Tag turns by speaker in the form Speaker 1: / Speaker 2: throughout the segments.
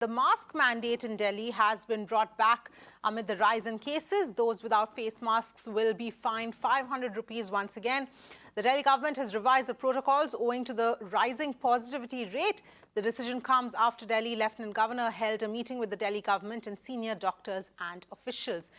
Speaker 1: The mask mandate in Delhi has been brought back amid the rise in cases. Those without face masks will be fined 500 rupees once again. The Delhi government has revised the protocols owing to the rising positivity rate. The decision comes after Delhi Lieutenant Governor held a meeting with the Delhi government and senior doctors and officials.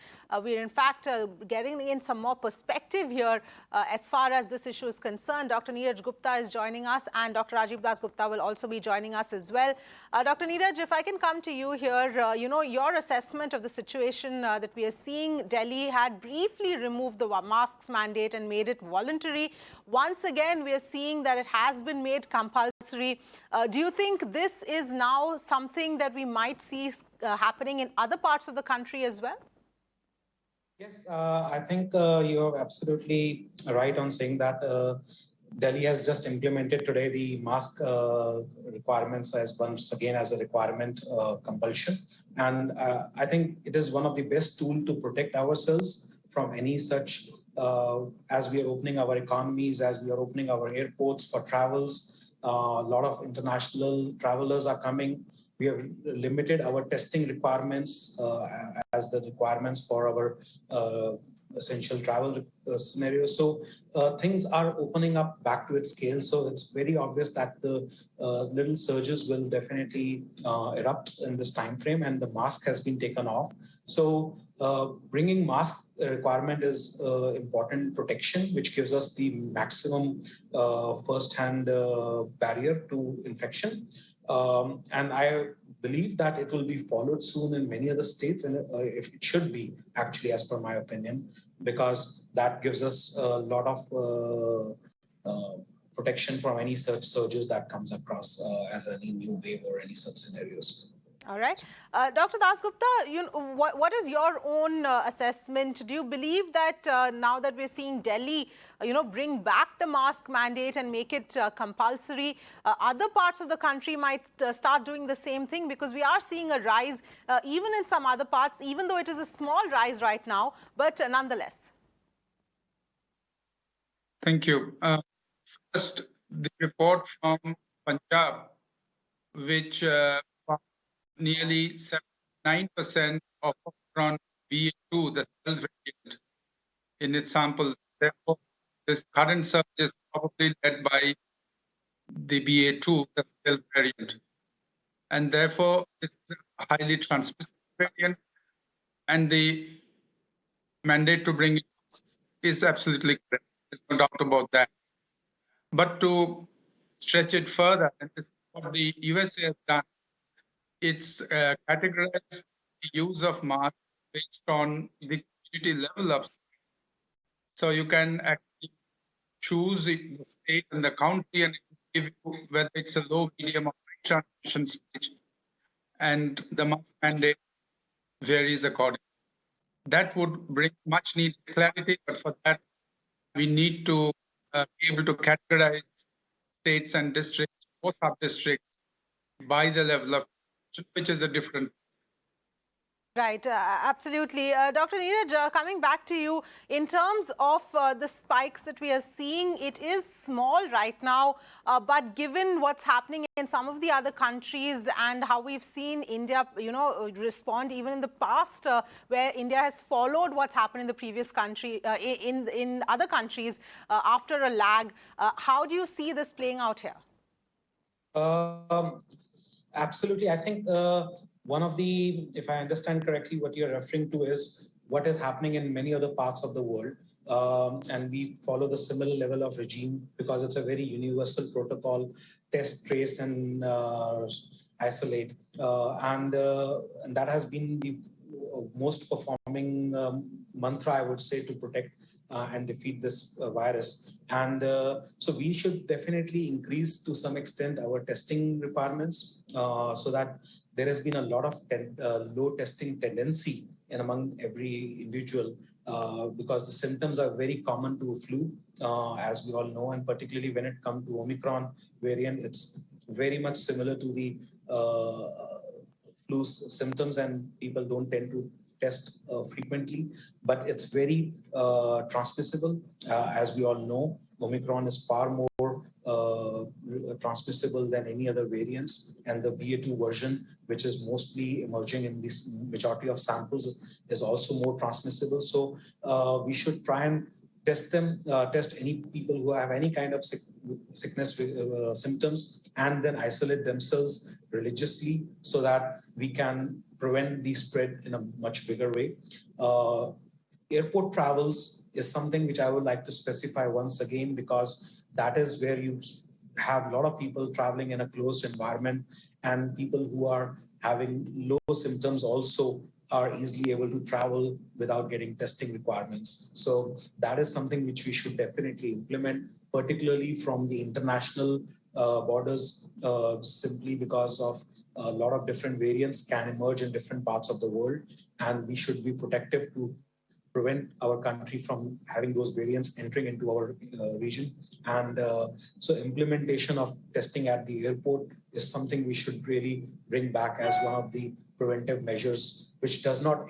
Speaker 1: We're in fact getting in some more perspective here as far as this issue is concerned. Dr. Neeraj Gupta is joining us and Dr. Rajib DasGupta will also be joining us as well. Dr. Neeraj, if I can come to you here, your assessment of the situation that we are seeing. Delhi had briefly removed the masks mandate and made it voluntary. Once again, we are seeing that it has been made compulsory. Do you think this is now something that we might see happening in other parts of the country as well?
Speaker 2: Yes, I think you're absolutely right on saying that Delhi has just implemented today the mask requirements as once again as a requirement compulsion. And I think it is one of the best tools to protect ourselves from any such, as we are opening our economies, as we are opening our airports for travels. A lot of international travelers are coming. We have limited our testing requirements as the requirements for our essential travel scenarios. So things are opening up back to its scale. So it's very obvious that the little surges will definitely erupt in this time frame, and the mask has been taken off. So bringing mask requirement is important protection, which gives us the maximum first-hand barrier to infection. And I believe that it will be followed soon in many other states, and if it should be, actually, as per my opinion, because that gives us a lot of protection from any such surges that comes across as any new wave or any such scenarios.
Speaker 1: All right. Dr. DasGupta, what is your own assessment? Do you believe that now that we're seeing Delhi, bring back the mask mandate and make it compulsory, other parts of the country might start doing the same thing? Because we are seeing a rise even in some other parts, even though it is a small rise right now, but nonetheless.
Speaker 3: Thank you. First, the report from Punjab, which nearly 79% of Omicron BA2, the stealth variant, in its samples. Therefore, this current surge is probably led by the BA2, the stealth variant. And therefore, it's a highly transmissible variant. And the mandate to bring it is absolutely correct. There's no doubt about that. But to stretch it further, and this is what the USA has done, it's categorized the use of masks based on the community level of state. So you can actually choose the state and the county, and it will give you whether it's a low, medium, or high transmission stage. And the mask mandate varies accordingly. That would bring much needed clarity, but for that, we need to be able to categorize states and districts or sub-districts by the level of, which is a different.
Speaker 1: Right, absolutely. Dr. Neeraj, coming back to you, in terms of the spikes that we are seeing, it is small right now, but given what's happening in some of the other countries and how we've seen India, respond even in the past, where India has followed what's happened in the previous country, in other countries after a lag, how do you see this playing out here?
Speaker 2: Absolutely. I think one of the, if I understand correctly, what you're referring to is what is happening in many other parts of the world. And we follow the similar level of regime because it's a very universal protocol, test, trace, and isolate. And that has been the most performing mantra, I would say, to protect and defeat this virus. And so we should definitely increase to some extent our testing requirements so that there has been a lot of low testing tendency in among every individual because the symptoms are very common to flu, as we all know, and particularly when it comes to Omicron variant, it's very much similar to the flu symptoms, and people don't tend to test frequently, but it's very transmissible. As we all know, Omicron is far more transmissible than any other variants. And the BA2 version, which is mostly emerging in this majority of samples, is also more transmissible. So we should try and test any people who have any kind of sickness symptoms, and then isolate themselves religiously so that we can prevent the spread in a much bigger way. Airport travels is something which I would like to specify once again, because that is where you have a lot of people traveling in a closed environment, and people who are having low symptoms also are easily able to travel without getting testing requirements. So that is something which we should definitely implement, particularly from the international borders, simply because of a lot of different variants can emerge in different parts of the world, and we should be protective to prevent our country from having those variants entering into our region. And so implementation of testing at the airport is something we should really bring back as one of the preventive measures, which does not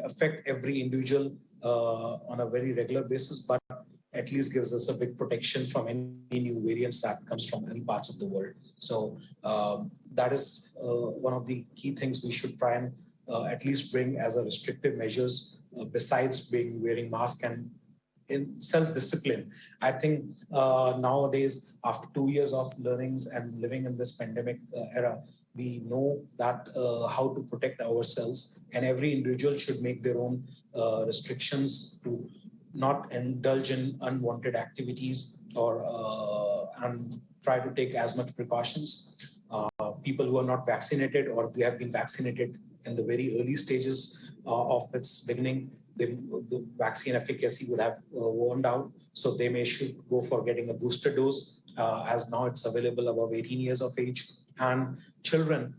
Speaker 2: affect every individual on a very regular basis, but at least gives us a big protection from any new variants that comes from any parts of the world. So that is one of the key things we should try and at least bring as a restrictive measures, besides wearing mask and in self-discipline. I think nowadays, after 2 years of learnings and living in this pandemic era, we know that how to protect ourselves, and every individual should make their own restrictions to not indulge in unwanted activities or and try to take as much precautions. People who are not vaccinated, or they have been vaccinated in the very early stages of its beginning, the vaccine efficacy would have worn out. So they should go for getting a booster dose, as now it's available above 18 years of age. And children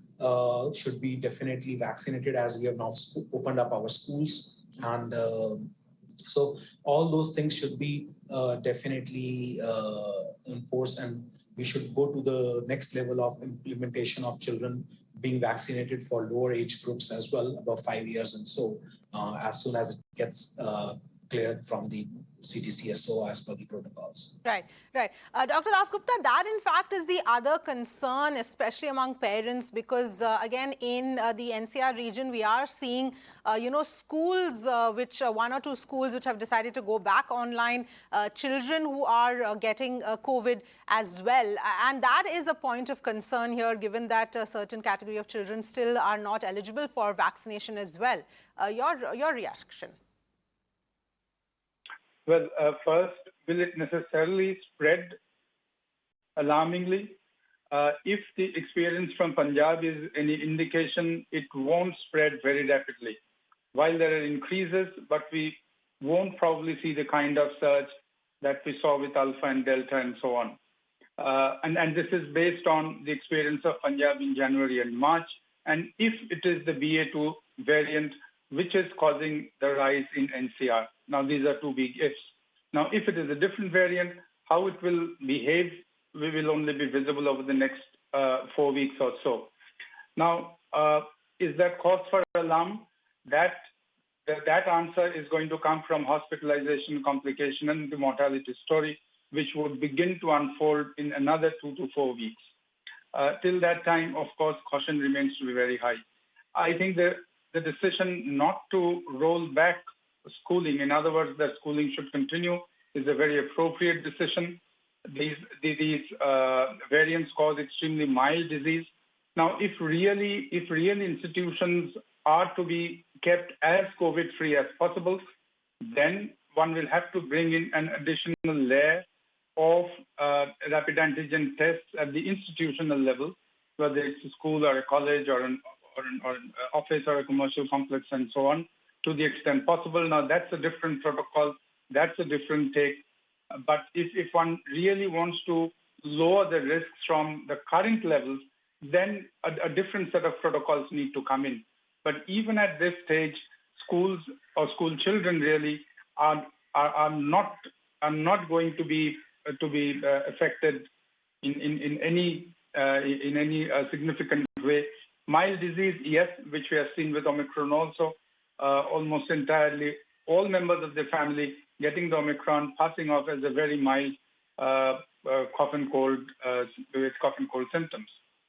Speaker 2: should be definitely vaccinated, as we have now opened up our schools. And so all those things should be definitely enforced, and we should go to the next level of implementation of children being vaccinated for lower age groups as well, above 5 years. And so as soon as it gets cleared from the CDCSO as per the protocols.
Speaker 1: Right, right. Dr. DasGupta, that in fact is the other concern, especially among parents, because again, in the NCR region, we are seeing, schools, one or two schools which have decided to go back online, children who are getting COVID as well. And that is a point of concern here, given that a certain category of children still are not eligible for vaccination as well. Your reaction?
Speaker 3: Well, first, will it necessarily spread alarmingly? If the experience from Punjab is any indication, it won't spread very rapidly. While there are increases, but we won't probably see the kind of surge that we saw with Alpha and Delta and so on. And this is based on the experience of Punjab in January and March. And if it is the BA2 variant, which is causing the rise in NCR. Now, these are two big ifs. Now, if it is a different variant, how it will behave, we will only be visible over the next 4 weeks or so. Now, is that cause for alarm? That answer is going to come from hospitalization, complication, and the mortality story, which would begin to unfold in another 2 to 4 weeks. Till that time, of course, caution remains to be very high. I think the decision not to roll back schooling, in other words, that schooling should continue, is a very appropriate decision. These variants cause extremely mild disease. Now, if really institutions are to be kept as COVID-free as possible, then one will have to bring in an additional layer of rapid antigen tests at the institutional level, whether it's a school or a college or an office or a commercial complex and so on, to the extent possible. Now, that's a different protocol. That's a different take. But if one really wants to lower the risks from the current levels, then a different set of protocols need to come in. But even at this stage, schools or school children really are not going to be affected in any significant way. Mild disease, yes, which we have seen with Omicron also, almost entirely all members of the family getting the Omicron, passing off as a very mild cough and cold with cough and cold symptoms.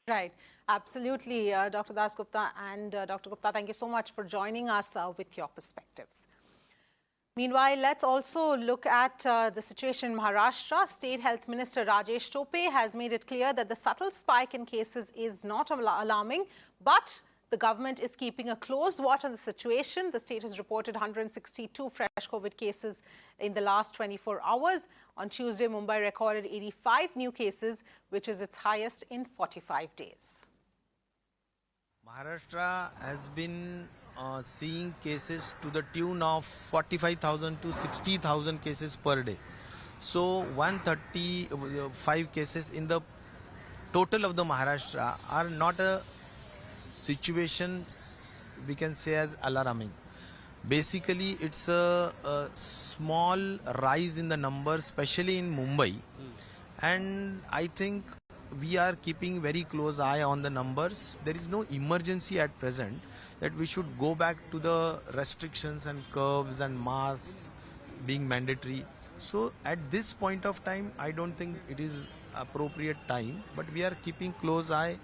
Speaker 1: Right, absolutely, Dr. DasGupta and Dr. Gupta, thank you so much for joining us with your perspectives. Meanwhile, let's also look at the situation in Maharashtra. State Health Minister Rajesh Tope has made it clear that the subtle spike in cases is not alarming, but the government is keeping a close watch on the situation. The state has reported 162 fresh COVID cases in the last 24 hours. On Tuesday, Mumbai recorded 85 new cases, which is its highest in 45 days.
Speaker 4: Maharashtra has been seeing cases to the tune of 45,000 to 60,000 cases per day. So 135 cases in the total of the Maharashtra are not a situation we can say as alarming. Basically, it's a small rise in the numbers, especially in Mumbai. And I think we are keeping very close eye on the numbers. There is no emergency at present that we should go back to the restrictions and curbs and masks being mandatory. So at this point of time, I don't think it is appropriate time, but we are keeping close eye